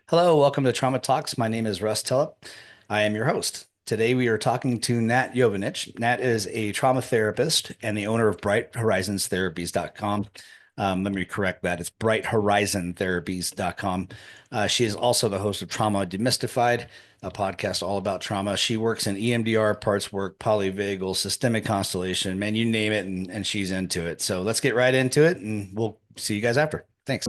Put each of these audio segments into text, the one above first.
Hello, welcome to Trauma Talks. My name is Russ Tellup. I am your host. Today we are talking to Nat Jovanic. Nat is a trauma therapist and the owner of BrightHorizonsTherapies.com. Let me correct that. It's BrightHorizonTherapies.com. She is also the host of Trauma Demystified, a podcast all about trauma. She works in EMDR, parts work, polyvagal, systemic constellation, man, you name it, and she's into it. So let's get right into it, and we'll see you guys after. Thanks.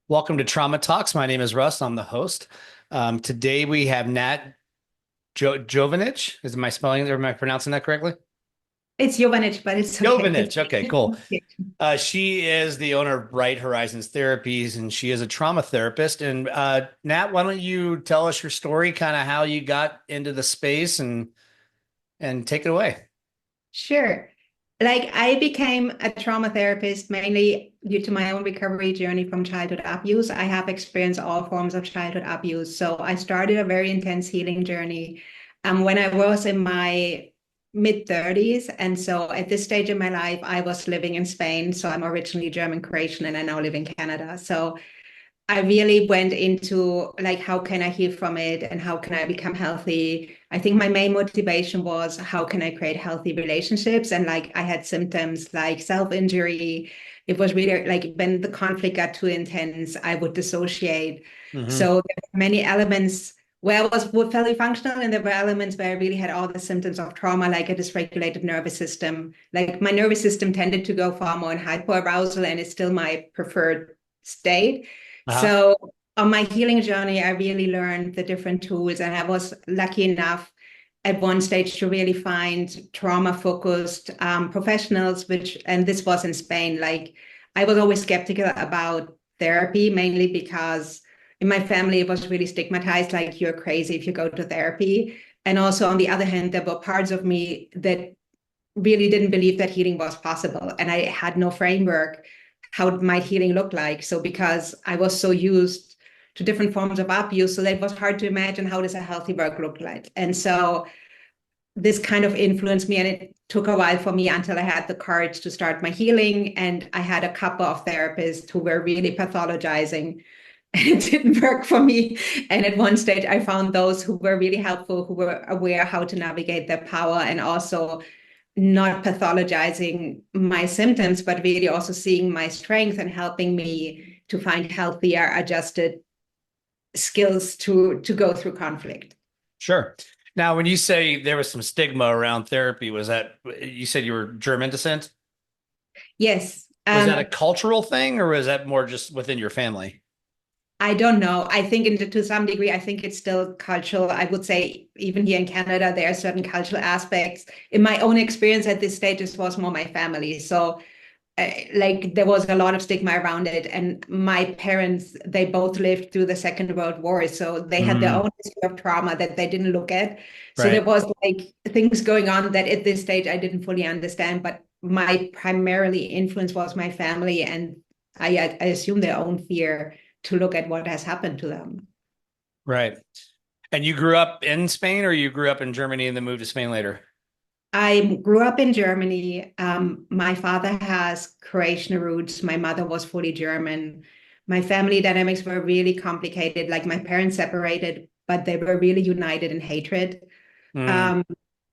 Welcome to Trauma Talks. My name is Russ. I'm the host. Today we have Nat Jovanic. Am I spelling? Am I pronouncing that correctly? It's Jovanic, but it's okay. Jovanic. Okay, cool. She is the owner of Bright Horizons Therapies, and she is a trauma therapist. And Nat, why don't you tell us your story, kind of how you got into the space, and take it away. Sure. Like I became a trauma therapist mainly due to my own recovery journey from childhood abuse. I have experienced all forms of childhood abuse. So I started a very intense healing journey when I was in my mid 30s. And so at this stage in my life, I was living in Spain. So I'm originally German Croatian and I now live in Canada. So I really went into like, how can I heal from it and how can I become healthy? I think my main motivation was how can I create healthy relationships? And like I had symptoms like self-injury. It was really like when the conflict got too intense, I would dissociate. Hmm. So there were many elements where I was fairly functional, and there were elements where I really had all the symptoms of trauma, like a dysregulated nervous system. Like my nervous system tended to go far more in hypoarousal, and it's still my preferred state. Uh-huh. So on my healing journey, I really learned the different tools, and I was lucky enough at one stage to really find trauma-focused professionals, and this was in Spain. Like I was always skeptical about therapy, mainly because in my family it was really stigmatized, like you're crazy if you go to therapy. And also on the other hand, there were parts of me that really didn't believe that healing was possible, and I had no framework how might healing look like. So because I was so used to different forms of abuse, so that it was hard to imagine how does a healthy work look like. And so this kind of influenced me, and it took a while for me until I had the courage to start my healing. And I had a couple of therapists who were really pathologizing, and it didn't work for me. And at one stage, I found those who were really helpful, who were aware how to navigate their power and also not pathologizing my symptoms, but really also seeing my strength and helping me to find healthier, adjusted skills to go through conflict. Sure. Now, when you say there was some stigma around therapy, was that you said you were German descent? Yes. Was that a cultural thing or was that more just within your family? I don't know. I think to some degree, I think it's still cultural. I would say even here in Canada, there are certain cultural aspects. In my own experience at this stage, this was more my family. So like there was a lot of stigma around it, and my parents, they both lived through the Second World War, so they had their Mm, own history of trauma that they didn't look at. So there right. was like things going on that at this stage I didn't fully understand, but my primarily influence was my family, and I assume their own fear to look at what has happened to them. Right. And you grew up in Spain or you grew up in Germany and then moved to Spain later? I grew up in Germany. My father has Croatian roots. My mother was fully German. My family dynamics were really complicated. Like my parents separated, but they were really united in hatred. Mm, Um,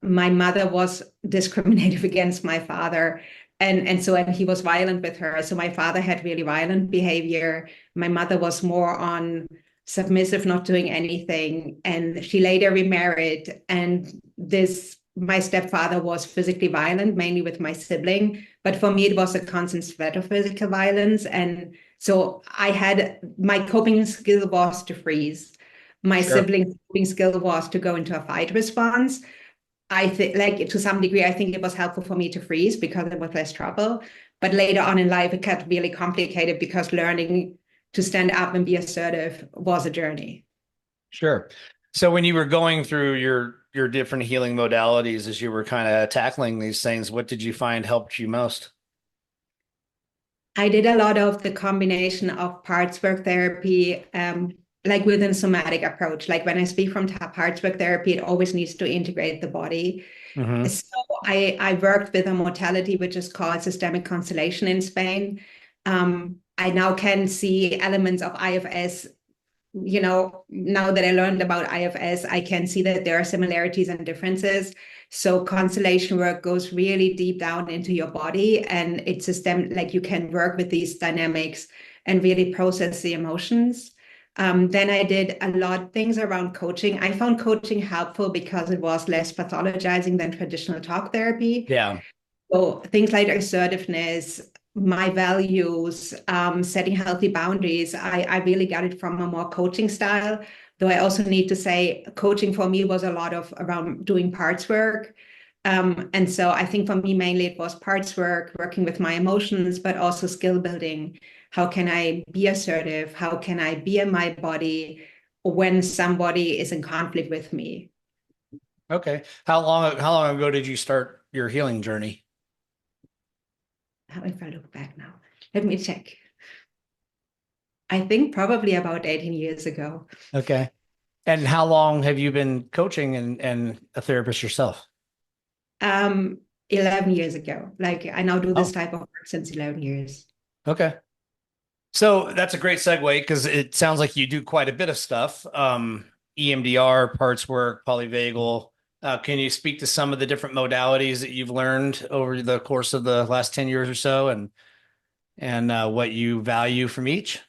my mother was discriminative against my father. And he was violent with her. So my father had really violent behavior. My mother was more on submissive, not doing anything. And she later remarried. And this my stepfather was physically violent, mainly with my sibling. But for me, it was a constant threat of physical violence. And so I had my coping skill was to freeze. My sure. sibling's coping skill was to go into a fight response. I think, like to some degree, I think it was helpful for me to freeze because it was less trouble. But later on in life, it got really complicated because learning to stand up and be assertive was a journey. Sure. So when you were going through your different healing modalities as you were kind of tackling these things, what did you find helped you most? I did a lot of the combination of parts work therapy, like within somatic approach. Like when I speak from parts work therapy, it always needs to integrate the body. Mm-hmm. So I worked with a modality which is called systemic constellation in Spain. I now can see elements of IFS. Now that I learned about IFS, I can see that there are similarities and differences. So constellation work goes really deep down into your body, and it's system like you can work with these dynamics and really process the emotions. Then I did a lot of things around coaching. I found coaching helpful because it was less pathologizing than traditional talk therapy. Yeah. So things like assertiveness, my values, setting healthy boundaries, I really got it from a more coaching style. Though I also need to say, coaching for me was a lot of around doing parts work. And so I think for me, mainly it was parts work, working with my emotions, but also skill building. How can I be assertive? How can I be in my body when somebody is in conflict with me? Okay. How long ago did you start your healing journey? How if I look back now? Let me check. I think probably about 18 years ago. Okay. And how long have you been coaching and a therapist yourself? Um, 11 years ago. Like I now do this Oh, type of work since 11 years. okay. So that's a great segue because it sounds like you do quite a bit of stuff. EMDR, parts work, polyvagal. Can you speak to some of the different modalities that you've learned over the course of the last 10 years or so and what you value from each?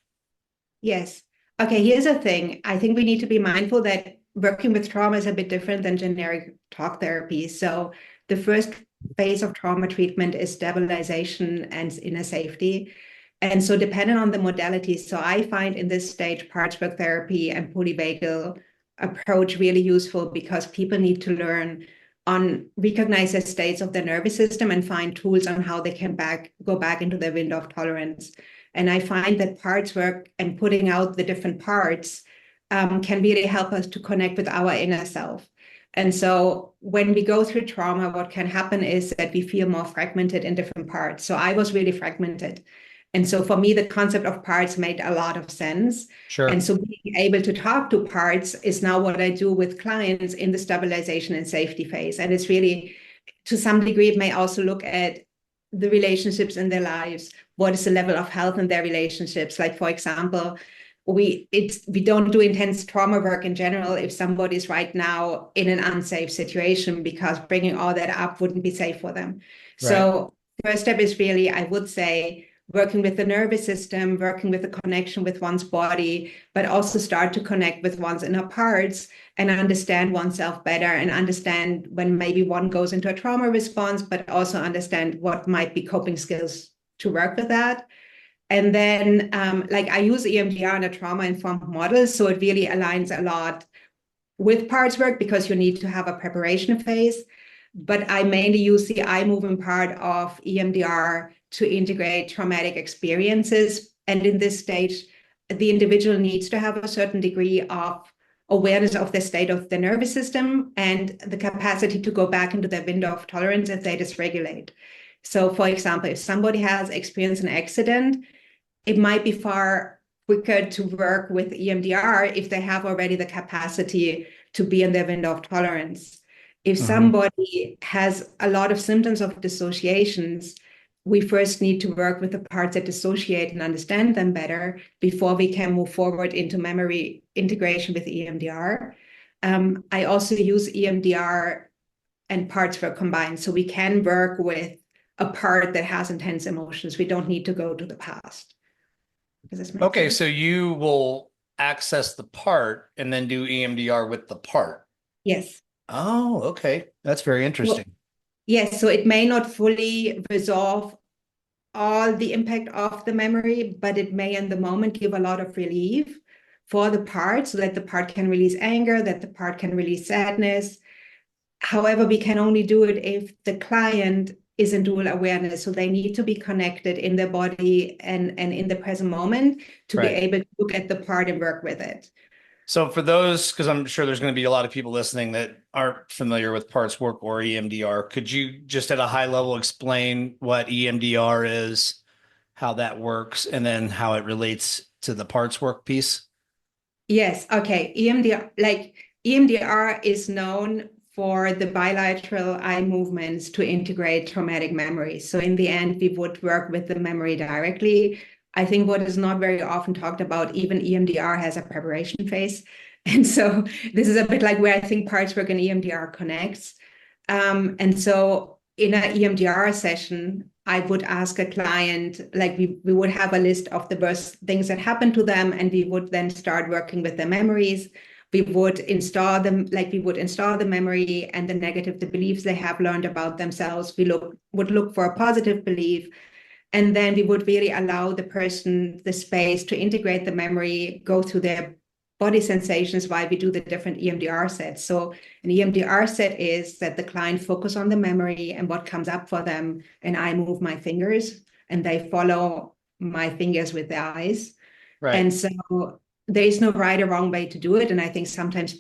Yes. Okay, here's the thing. I think we need to be mindful that working with trauma is a bit different than generic talk therapy. So the first phase of trauma treatment is stabilization and inner safety. And so depending on the modality, so I find in this stage parts work therapy and polyvagal approach really useful because people need to learn on recognize the states of the nervous system and find tools on how they can go back into their window of tolerance. And I find that parts work and putting out the different parts can really help us to connect with our inner self. And so when we go through trauma, what can happen is that we feel more fragmented in different parts. So I was really fragmented. And so for me, the concept of parts made a lot of sense. And Sure. so being able to talk to parts is now what I do with clients in the stabilization and safety phase. And it's really, to some degree, it may also look at the relationships in their lives. What is the level of health in their relationships? Like, for example, we don't do intense trauma work in general if somebody's right now in an unsafe situation because bringing all that up wouldn't be safe for them. Right. So first step is really, I would say, working with the nervous system, working with the connection with one's body, but also start to connect with one's inner parts and understand oneself better and understand when maybe one goes into a trauma response, but also understand what might be coping skills to work with that. And then, like I use EMDR in a trauma-informed model, so it really aligns a lot with parts work because you need to have a preparation phase. But I mainly use the eye movement part of EMDR to integrate traumatic experiences. And in this stage, the individual needs to have a certain degree of awareness of the state of the nervous system and the capacity to go back into their window of tolerance if they dysregulate. So, for example, if somebody has experienced an accident, it might be far quicker to work with EMDR if they have already the capacity to be in their window of tolerance. If Hmm. somebody has a lot of symptoms of dissociations, we first need to work with the parts that dissociate and understand them better before we can move forward into memory integration with EMDR. I also use EMDR and parts work combined. So we can work with a part that has intense emotions. We don't need to go to the past. Does this make Okay, sense? so you will access the part and then do EMDR with the part. Yes. Oh, okay. That's very Well, interesting. yes, so it may not fully resolve all the impact of the memory, but it may in the moment give a lot of relief for the part so that the part can release anger, that the part can release sadness. However, we can only do it if the client is in dual awareness. So they need to be connected in their body and in the present moment to be Right. able to look at the part and work with it. So for those, because I'm sure there's going to be a lot of people listening that aren't familiar with parts work or EMDR, could you just at a high level explain what EMDR is, how that works, and then how it relates to the parts work piece? Yes, okay. EMDR, like EMDR is known for the bilateral eye movements to integrate traumatic memories. So in the end, we would work with the memory directly. I think what is not very often talked about, even EMDR has a preparation phase. And so this is a bit like where I think parts work and EMDR connects. And so in an EMDR session, I would ask a client, like we would have a list of the worst things that happened to them, and we would then start working with their memories. We would install them, like we would install the memory and the negative, the beliefs they have learned about themselves. We would look for a positive belief. And then we would really allow the person the space to integrate the memory, go through their body sensations while we do the different EMDR sets. So an EMDR set is that the client focus on the memory and what comes up for them, and I move my fingers and they follow my fingers with their eyes. Right. And so there is no right or wrong way to do it. And I think sometimes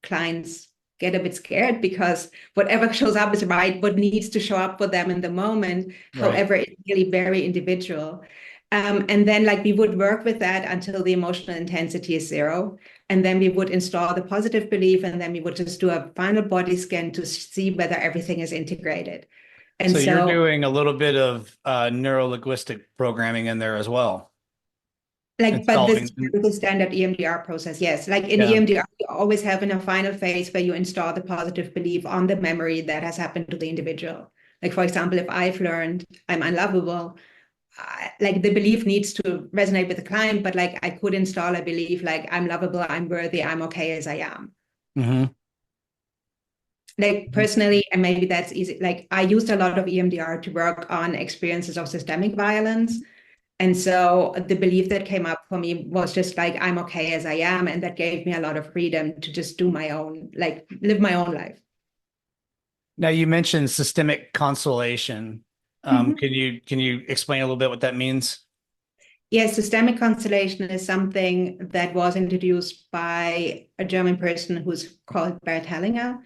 clients get a bit scared because whatever shows up is right, what needs to show up for them in the moment. Right. However, it's really very individual. And then like we would work with that until the emotional intensity is 0. And then we would install the positive belief, and then we would just do a final body scan to see whether everything is integrated. And so you're doing a little bit of neuro-linguistic programming in there as well. Like, but this is the standard EMDR process, yes. Like in EMDR, you always have in a final phase where you install the positive belief on the memory that has happened to the individual. Like, for example, if I've learned I'm unlovable, like the belief needs to resonate with the client, but like I could install a belief like I'm lovable, I'm worthy, I'm okay as I am. Mm-hmm. Like personally, and maybe that's easy. Like I used a lot of EMDR to work on experiences of systemic violence. And so the belief that came up for me was just like, I'm okay as I am. And that gave me a lot of freedom to just do my own, like live my own life. Now you mentioned systemic constellation. Can you explain a little bit what that means? Yes, systemic constellation is something that was introduced by a German person who's called Bert Hellinger.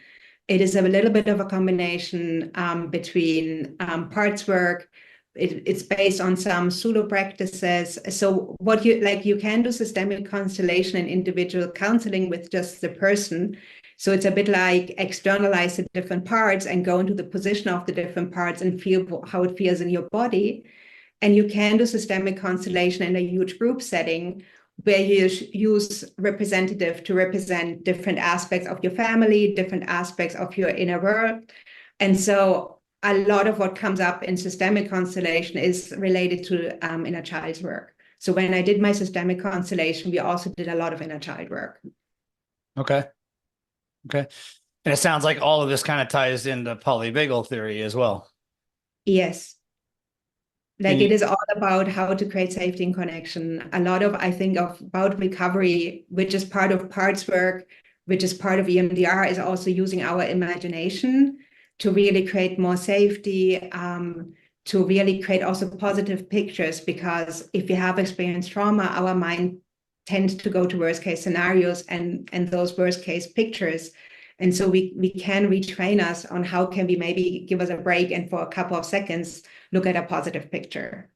It is a little bit of a combination between parts work. It's based on some Zulu practices. So what you can do systemic constellation and individual counseling with just the person. So it's a bit like externalize the different parts and go into the position of the different parts and feel how it feels in your body. And you can do systemic constellation in a huge group setting where you use representative to represent different aspects of your family, different aspects of your inner world. And so a lot of what comes up in systemic constellation is related to inner child's work. So when I did my systemic constellation, we also did a lot of inner child work. Okay. And it sounds like all of this kind of ties into polyvagal theory as well. Yes. Like it is all about how to create safety and connection. A lot of, I think, about recovery, which is part of parts work, which is part of EMDR, is also using our imagination to really create more safety, to really create also positive pictures. Because if you have experienced trauma, our mind tends to go to worst case scenarios and those worst case pictures. And so we can retrain us on how can we maybe give us a break and for a couple of seconds look at a positive picture.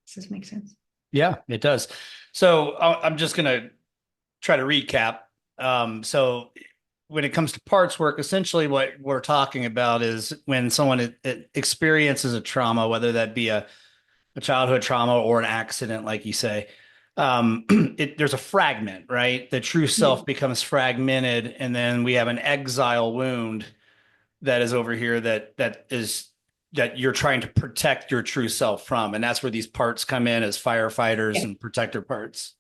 Does this make sense? Yeah, it does. So I'm just going to try to recap. So when it comes to parts work, essentially what we're talking about is when someone experiences a trauma, whether that be a childhood trauma or an accident, like you say, there's a fragment, right? The true self becomes fragmented, and then we have an exile wound that is over here that you're trying to protect your true self from, and that's where these parts come in as firefighters and protector parts.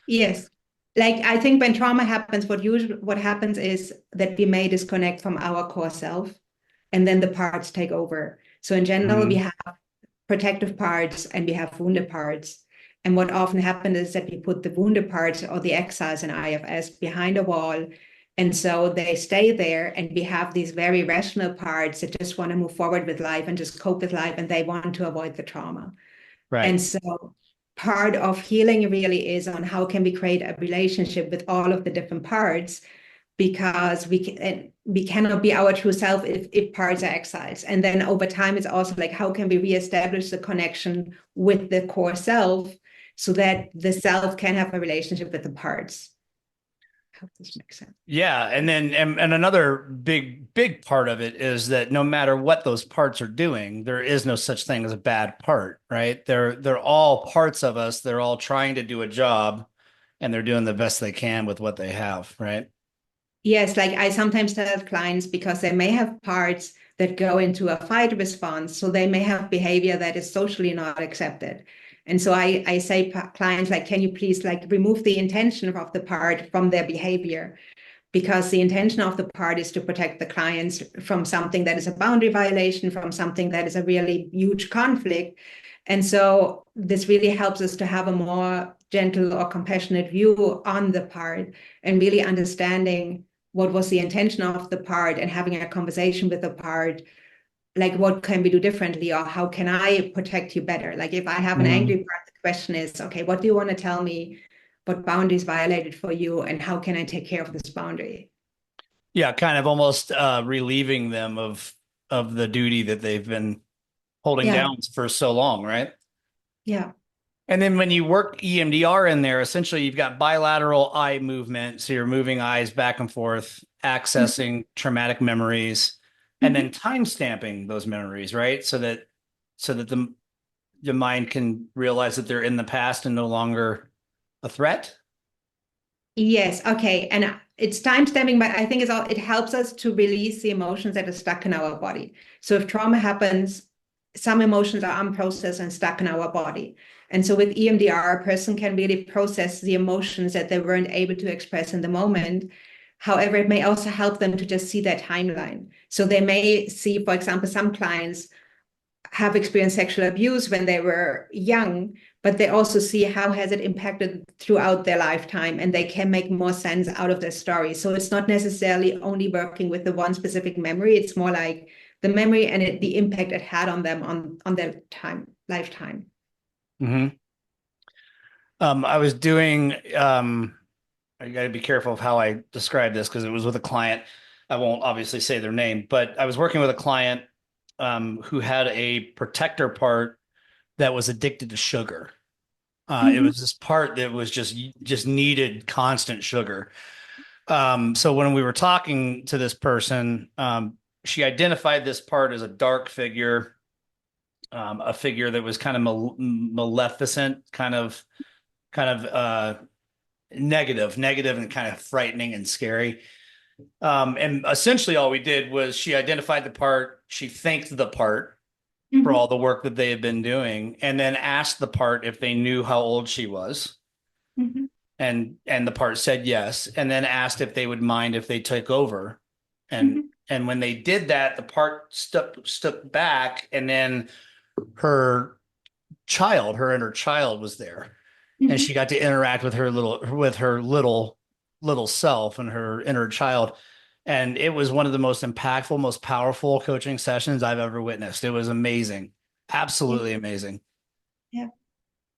Yes. Like I think when trauma happens, what happens is that we may disconnect from our core self, and then the parts take over. So in general, we have protective parts and we have wounded parts. And what often happens is that we put the wounded parts or the exiles in IFS behind a wall. And so they stay there, and we have these very rational parts that just want to move forward with life and just cope with life, and they want to avoid the trauma. Right. And so part of healing really is on how can we create a relationship with all of the different parts, because we cannot be our true self if parts are exiles. And then over time, it's also like, how can we reestablish the connection with the core self so that the self can have a relationship with the parts? hope this makes sense. Yeah. And then, and another big part of it is that no matter what those parts are doing, there is no such thing as a bad part, right? They're all parts of us. They're all trying to do a job and they're doing the best they can with what they have, right? Yes, like I sometimes tell clients because they may have parts that go into a fight response. So they may have behavior that is socially not accepted. And so I say clients like, can you please like remove the intention of the part from their behavior? Because the intention of the part is to protect the clients from something that is a boundary violation, from something that is a really huge conflict. And so this really helps us to have a more gentle or compassionate view on the part and really understanding what was the intention of the part and having a conversation with the part, like what can we do differently or how can I protect you better? Like if I have an angry part, the question is, okay, what do you want to tell me? What boundaries violated for you and how can I take care of this boundary? Yeah, kind of almost relieving them of the duty that they've been holding Yeah, down for so long, right? yeah. And then when you work EMDR in there, essentially you've got bilateral eye movement. So you're moving eyes back and forth, accessing traumatic memories, and Mhm. then time stamping those memories, right? So that the mind can realize that they're in the past and no longer a threat. Yes, okay. And it's time stamping, but I think it helps us to release the emotions that are stuck in our body. So if trauma happens, some emotions are unprocessed and stuck in our body. And so with EMDR, a person can really process the emotions that they weren't able to express in the moment. However, it may also help them to just see their timeline. So they may see, for example, some clients have experienced sexual abuse when they were young, but they also see how has it impacted throughout their lifetime, and they can make more sense out of their story. So it's not necessarily only working with the one specific memory. It's more like the memory and the impact it had on them on their lifetime. Mm-hmm. I was doing, I got to be careful of how I describe this because it was with a client. I won't obviously say their name, but I was working with a client who had a protector part that was addicted to sugar. It Mhm. was this part that was just needed constant sugar. So when we were talking to this person, she identified this part as a dark figure, a figure that was kind of maleficent, kind of negative and kind of frightening and scary. And essentially all we did was she identified the part, she thanked the part for Mhm. all the work that they had been doing, and then asked the part if they knew how old she was. Mhm. And the part said yes, and then asked if they would mind if they took over. And Mhm. and when they did that, the part stuck back, and then her her inner child was there. And Mhm. she got to interact with her little self and her inner child. And it was one of the most impactful, most powerful coaching sessions I've ever witnessed. It was amazing. Yeah. Absolutely amazing. Yeah.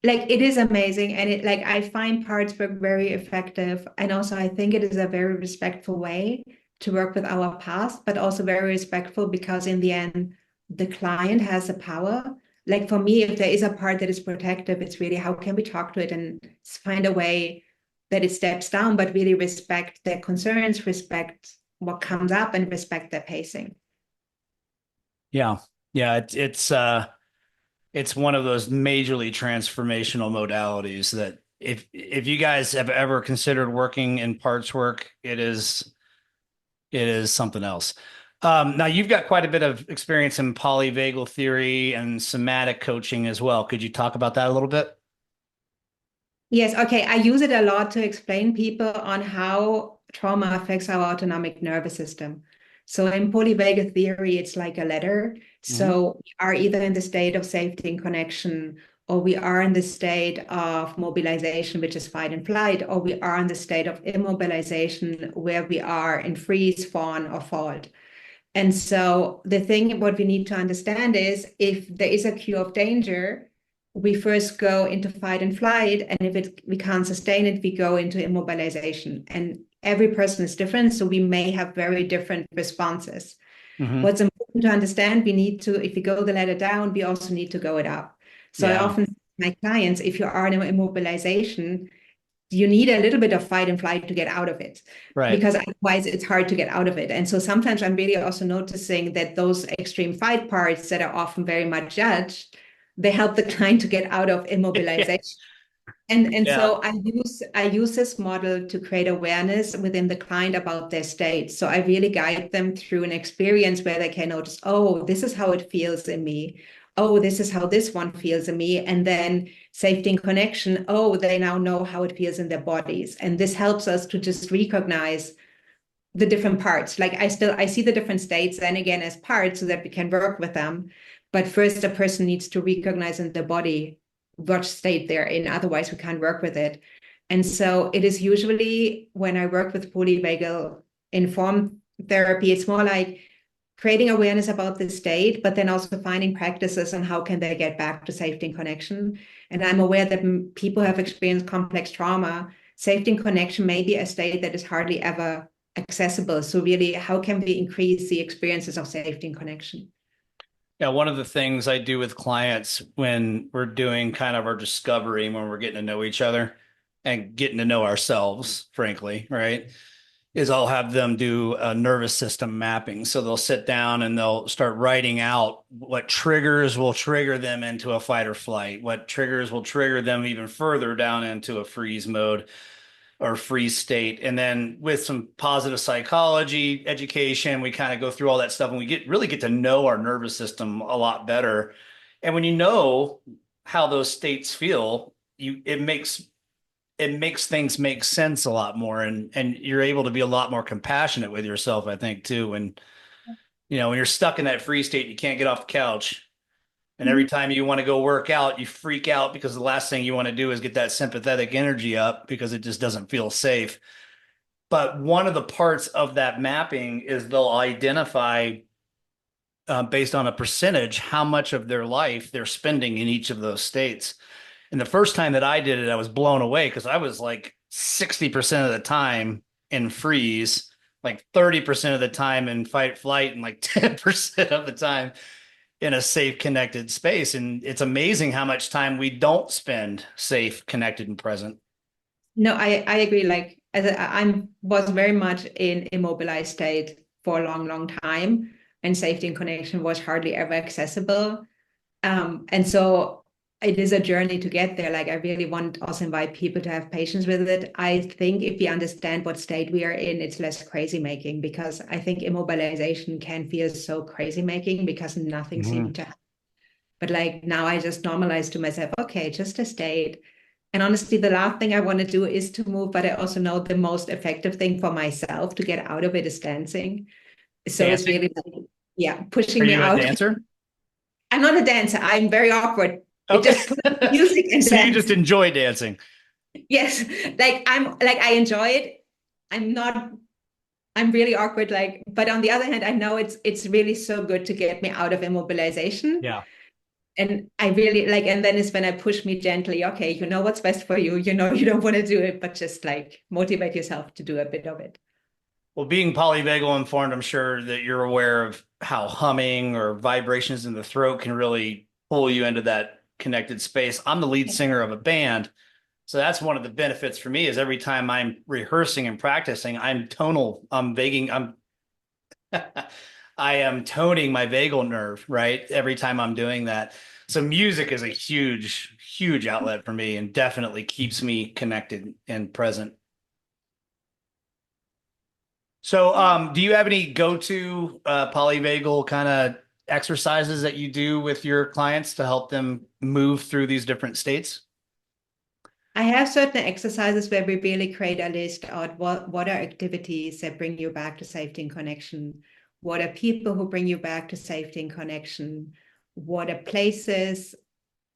Like it is amazing, and it like I find parts work very effective, and also I think it is a very respectful way to work with our past, but also very respectful because in the end the client has the power. Like for me, if there is a part that is protective, it's really how can we talk to it and find a way that it steps down, but really respect their concerns, respect what comes up, and respect their pacing. Yeah. Yeah, it's one of those majorly transformational modalities that if you guys have ever considered working in parts work, it is something else. Now you've got quite a bit of experience in polyvagal theory and somatic coaching as well. Could you talk about that a little bit? Yes, okay. I use it a lot to explain people on how trauma affects our autonomic nervous system. So in polyvagal theory, it's like a ladder. Hmm. So we are either in the state of safety and connection, or we are in the state of mobilization, which is fight and flight, or we are in the state of immobilization, where we are in freeze, fawn, or fault. And so the thing, what we need to understand is if there is a cue of danger, we first go into fight and flight. And if we can't sustain it, we go into immobilization. And every person is different. So we may have very different responses. Hmm. What's important to understand, we need to, if we go the ladder down, we also need to go it up. So I Yeah. often say to my clients, if you are in immobilization, you need a little bit of fight and flight to get out of it, Right. because otherwise it's hard to get out of it. And so sometimes I'm really also noticing that those extreme fight parts that are often very much judged, they help the client to get out of Yeah. immobilization. And Yeah. so I use this model to create awareness within the client about their state. So I really guide them through an experience where they can notice, oh, this is how it feels in me. Oh, this is how this one feels in me. And then safety and connection. Oh, they now know how it feels in their bodies. And this helps us to just recognize the different parts. Like I see the different states then again as parts so that we can work with them. But first, a person needs to recognize in the body what state they're in. Otherwise, we can't work with it. And so it is usually when I work with polyvagal informed therapy, it's more like creating awareness about the state, but then also finding practices on how can they get back to safety and connection. And I'm aware that people have experienced complex trauma. Safety and connection may be a state that is hardly ever accessible. So really, how can we increase the experiences of safety and connection? Yeah, one of the things I do with clients when we're doing kind of our discovery, when we're getting to know each other and getting to know ourselves, frankly, right, is I'll have them do a nervous system mapping. So they'll sit down and they'll start writing out what triggers will trigger them into a fight or flight, what triggers will trigger them even further down into a freeze mode or freeze state. And then with some positive psychology education, we kind of go through all that stuff and we really get to know our nervous system a lot better. And when you know how those states feel, it makes things make sense a lot more, and you're able to be a lot more compassionate with yourself, I think, too. When when you're stuck in that free state, you can't get off the couch. And every time you want to go work out, you freak out because the last thing you want to do is get that sympathetic energy up because it just doesn't feel safe. But one of the parts of that mapping is they'll identify based on a percentage how much of their life they're spending in each of those states. And the first time that I did it, I was blown away because I was like 60% of the time in freeze, like 30% of the time in fight flight, and like 10% of the time in a safe, connected space. And it's amazing how much time we don't spend safe, connected, and present. No, I agree. Like I was very much in immobilized state for a long, long time, and safety and connection was hardly ever accessible. And so it is a journey to get there. Like I really want to also invite people to have patience with it. I think if we understand what state we are in, it's less crazy making, because I think immobilization can feel so crazy making because nothing Mhm. seemed to happen. But like now I just normalize to myself, okay, just a state. And honestly, the last thing I want to do is to move, but I also know the most effective thing for myself to get out of it is dancing. So it's Dancing? really like, yeah, Are pushing me you a out. dancer? I'm not a dancer. I'm very awkward. It Okay. just put music and So you just dance. enjoy dancing. Yes, I enjoy it. I'm not. I'm really awkward. Like, but on the other hand, I know it's really so good to get me out of immobilization. Yeah. And I really like, and then it's when I push me gently. Okay, you know what's best for you. You know you don't want to do it, but just like motivate yourself to do a bit of it. Well, being polyvagal informed, I'm sure that you're aware of how humming or vibrations in the throat can really pull you into that connected space. I'm the lead singer of a band. So that's one of the benefits for me is every time I'm rehearsing and practicing, I am toning my vagal nerve, right? Every time I'm doing that. So music is a huge, huge outlet for me and definitely keeps me connected and present. So, do you have any go-to polyvagal kind of exercises that you do with your clients to help them move through these different states? I have certain exercises where we really create a list of what are activities that bring you back to safety and connection. What are people who bring you back to safety and connection? What are places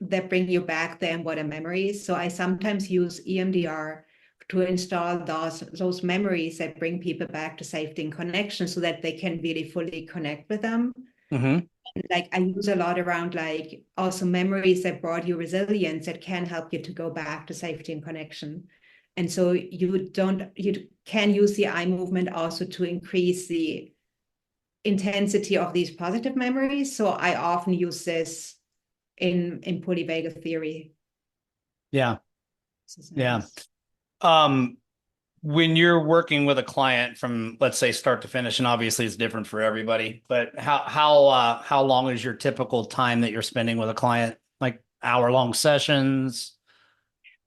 that bring you back there, and what are memories? So I sometimes use EMDR to install those memories that bring people back to safety and connection so that they can really fully connect with them. Mm-hmm. Like I use a lot around like also memories that brought you resilience that can help you to go back to safety and connection. And so you can use the eye movement also to increase the intensity of these positive memories. So I often use this in polyvagal theory Yeah. Yeah. exercises. Um, when you're working with a client from, let's say, start to finish, and obviously it's different for everybody, but how long is your typical time that you're spending with a client? Like hour-long sessions?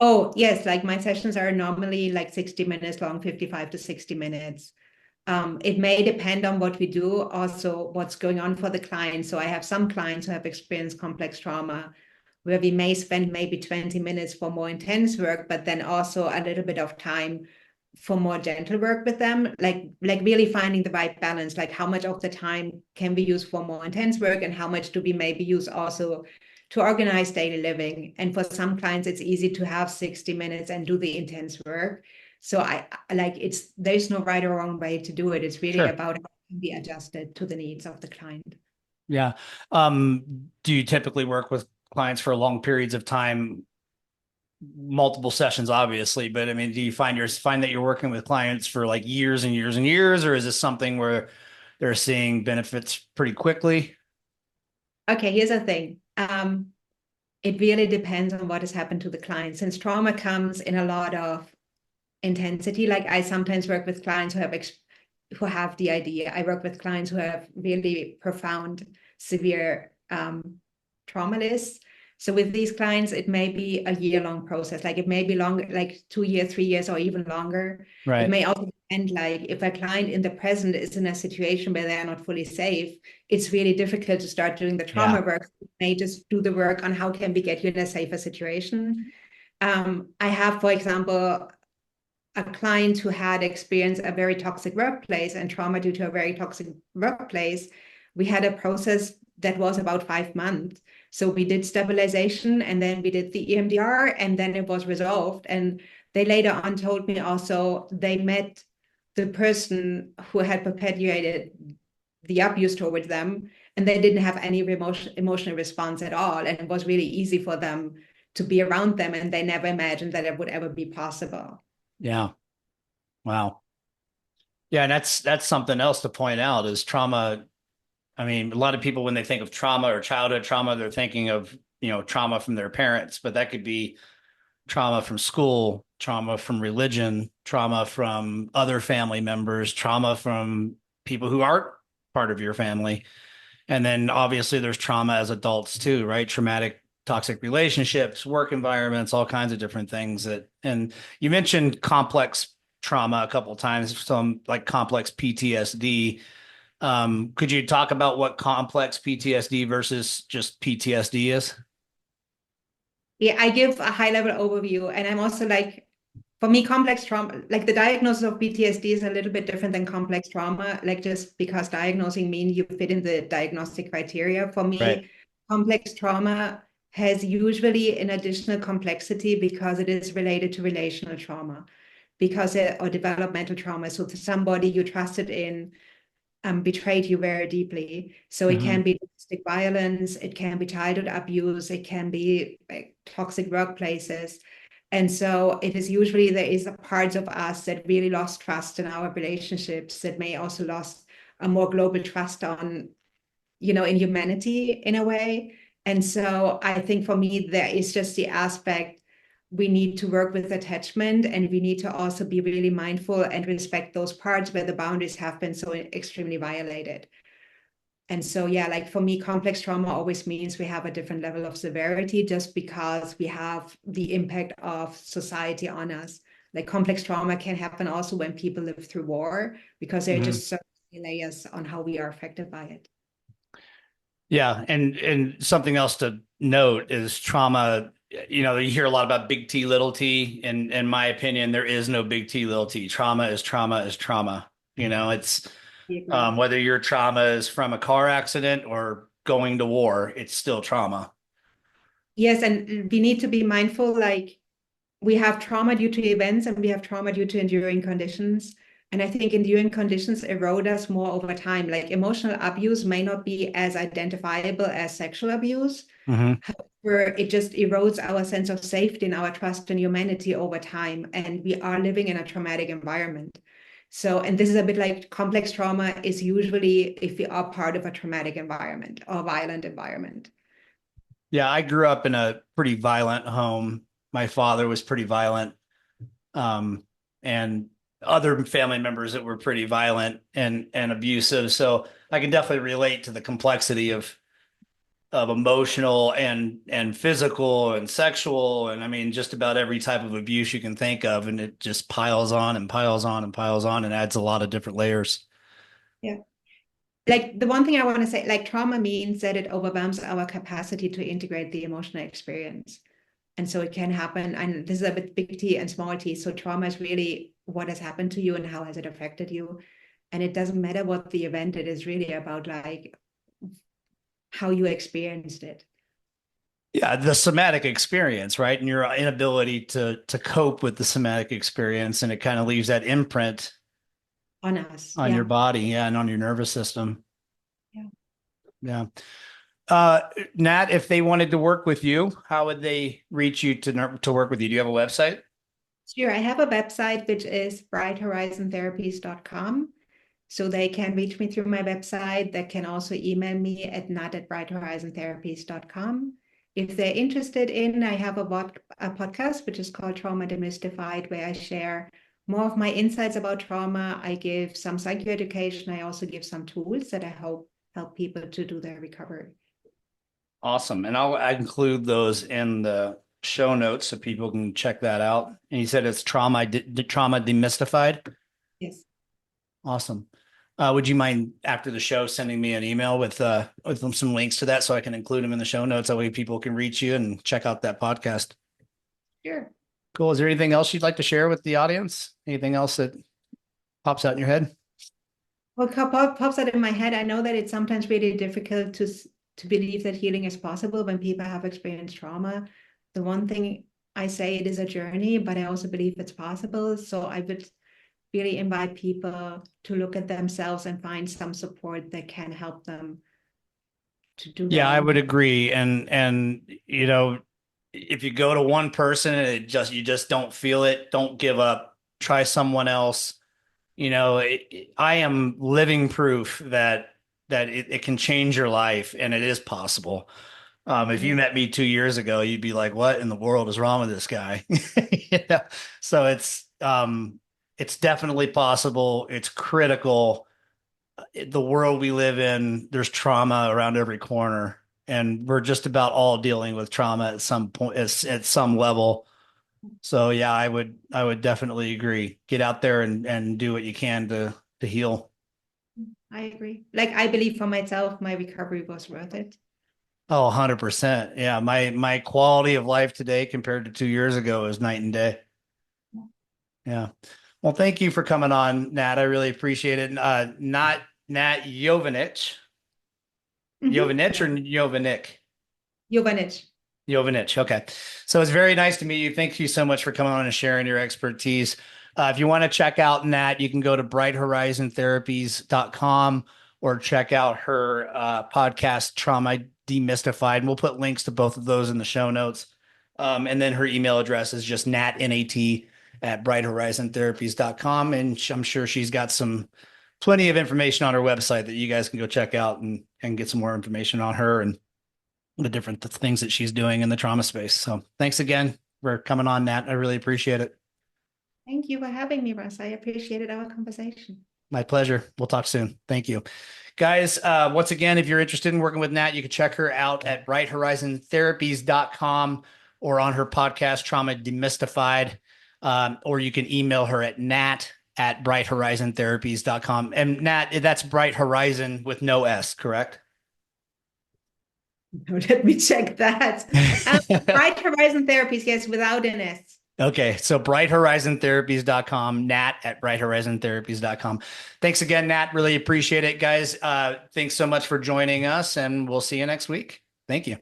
Oh, yes, like my sessions are normally like 60 minutes long, 55 to 60 minutes. It may depend on what we do, also what's going on for the client. So I have some clients who have experienced complex trauma where we may spend maybe 20 minutes for more intense work, but then also a little bit of time for more gentle work with them, like really finding the right balance, like how much of the time can we use for more intense work and how much do we maybe use also to organize daily living. And for some clients, it's easy to have 60 minutes and do the intense work. So I like there's no right or wrong way to do it. It's really Sure. about how it can be adjusted to the needs of the client. Yeah. Do you typically work with clients for long periods of time, multiple sessions, obviously, but I mean, do you find that you're working with clients for like years and years and years, or is this something where they're seeing benefits pretty quickly? Okay, here's the thing. It really depends on what has happened to the client. Since trauma comes in a lot of intensity, like I sometimes work with clients who have the idea. I work with clients who have really profound, severe trauma lists. So with these clients, it may be a year-long process. Like it may be longer, like 2 years, 3 years, or even longer. It Right. may also depend, like if a client in the present is in a situation where they are not fully safe, it's really difficult to start doing the Yeah. trauma work. You may just do the work on how can we get you in a safer situation. I have, for example, a client who had experienced a very toxic workplace and trauma due to a very toxic workplace. We had a process that was about 5 months. So we did stabilization and then we did the EMDR and then it was resolved. And they later on told me also they met the person who had perpetuated the abuse towards them and they didn't have any emotional response at all. And it was really easy for them to be around them and they never imagined that it would ever be possible. Yeah. Wow. Yeah, and that's something else to point out is trauma. I mean, a lot of people when they think of trauma or childhood trauma, they're thinking of, trauma from their parents, but that could be trauma from school, trauma from religion, trauma from other family members, trauma from people who aren't part of your family. And then obviously there's trauma as adults too, right? Traumatic, toxic relationships, work environments, all kinds of different things and you mentioned complex trauma a couple of times, some like complex PTSD. Could you talk about what complex PTSD versus just PTSD is? Yeah, I give a high level overview, and I'm also like, for me, complex trauma, like the diagnosis of PTSD is a little bit different than complex trauma, like just because diagnosing means you fit in the diagnostic criteria. For Right. me, complex trauma has usually an additional complexity because it is related to relational trauma, or developmental trauma. So to somebody you trusted in betrayed you very deeply. So it Mm-hmm. can be domestic violence, it can be childhood abuse, it can be like toxic workplaces. And so it is usually there is a parts of us that really lost trust in our relationships that may also lost a more global trust on, in humanity in a way. And so I think for me, there is just the aspect we need to work with attachment and we need to also be really mindful and respect those parts where the boundaries have been so extremely violated. And so, yeah, like for me, complex trauma always means we have a different level of severity just because we have the impact of society on us. Like complex trauma can happen also when people live through war because there are Mm-hmm. just so many layers on how we are affected by it. Yeah, and something else to note is trauma. You hear a lot about big T, little t. And in my opinion, there is no big T, little t. Trauma is trauma is trauma. It's I agree. whether your trauma is from a car accident or going to war, it's still trauma. Yes, and we need to be mindful, like we have trauma due to events and we have trauma due to enduring conditions. And I think enduring conditions erode us more over time. Like emotional abuse may not be as identifiable as sexual abuse, Hmm. where it just erodes our sense of safety and our trust in humanity over time. And we are living in a traumatic environment. So, and this is a bit like complex trauma is usually if we are part of a traumatic environment or violent environment. Yeah, I grew up in a pretty violent home. My father was pretty violent. and other family members that were pretty violent and abusive. So I can definitely relate to the complexity of emotional and physical and sexual, and I mean just about every type of abuse you can think of, and it just piles on and piles on and piles on and adds a lot of different layers. Yeah. Like the one thing I want to say, like trauma means that it overwhelms our capacity to integrate the emotional experience. And so it can happen. And this is a bit big T and small t. So trauma is really what has happened to you and how has it affected you. And it doesn't matter what the event, it is really about like how you experienced it. Yeah, the somatic experience, right? And your inability to cope with the somatic experience, and it kind of leaves that imprint On us. on your Yeah. body, yeah, and on your nervous system. Yeah. Yeah. Nat, if they wanted to work with you, how would they reach you to work with you? Do you have a website? Sure. I have a website which is brighthorizontherapies.com. So they can reach me through my website. They can also email me at nat@brighthorizontherapies.com. If they're interested in, I have a podcast, which is called Trauma Demystified, where I share more of my insights about trauma. I give some psychoeducation. I also give some tools that I hope help people to do their recovery. Awesome. And I'll include those in the show notes so people can check that out. And you said it's trauma demystified. Yes. Awesome. Would you mind after the show sending me an email with some links to that so I can include them in the show notes? That way people can reach you and check out that podcast. Sure. Cool. Is there anything else you'd like to share with the audience? Anything else that pops out in your head? What pops out in my head, I know that it's sometimes really difficult to believe that healing is possible when people have experienced trauma. The one thing I say, it is a journey, but I also believe it's possible. So I would really invite people to look at themselves and find some support that can help them to do Yeah, their I own. would agree. And you know, if you go to one person and you just don't feel it, don't give up. Try someone else. You know, I am living proof that it can change your life, and it is possible. If you met me 2 years ago, you'd be like, "What in the world is wrong with this guy?" Yeah. So it's definitely possible. It's critical. The world we live in, there's trauma around every corner, and we're just about all dealing with trauma at some point, at some level. So yeah, I would definitely agree. Get out there and do what you can to heal. I agree. Like I believe for myself, my recovery was worth it. Oh, 100%. Yeah, my quality of life today compared to 2 years ago is night and day. Yeah. Well, thank you for coming on, Nat. I really appreciate it. Not Nat Jovanic. Jovanic or Jovanic? Jovanic. Jovanic. Okay. So it's very nice to meet you. Thank you so much for coming on and sharing your expertise. If you want to check out Nat, you can go to brighthorizontherapies.com or check out her podcast, Trauma Demystified. And we'll put links to both of those in the show notes. And then her email address is just natnat@brighthorizontherapies.com. And I'm sure she's got plenty of information on her website that you guys can go check out and get some more information on her and the different things that she's doing in the trauma space. So thanks again for coming on, Nat. I really appreciate it. Thank you for having me, Russ. I appreciated our conversation. My pleasure. We'll talk soon. Thank you. Guys, once again, if you're interested in working with Nat, you can check her out at brighthorizontherapies.com or on her podcast, Trauma Demystified, or you can email her at nat@brighthorizontherapies.com. And Nat, that's Bright Horizon with no S, correct? Let me check that. Bright Horizon Therapies, yes, without an S. Okay, so brighthorizontherapies.com, nat@brighthorizontherapies.com. Thanks again, Nat. Really appreciate it, guys. Thanks so much for joining us, and we'll see you next week. Thank you.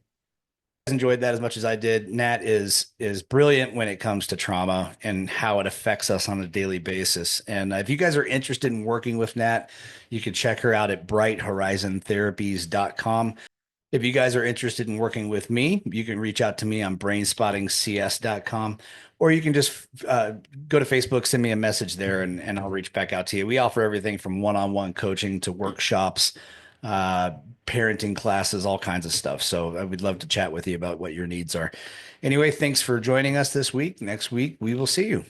Enjoyed that as much as I did. Nat is brilliant when it comes to trauma and how it affects us on a daily basis. And if you guys are interested in working with Nat, you can check her out at brighthorizontherapies.com. If you guys are interested in working with me, you can reach out to me on brainspottingcs.com, or you can just go to Facebook, send me a message there, and I'll reach back out to you. We offer everything from one-on-one coaching to workshops, parenting classes, all kinds of stuff. So I would love to chat with you about what your needs are. Anyway, thanks for joining us this week. Next week, we will see you.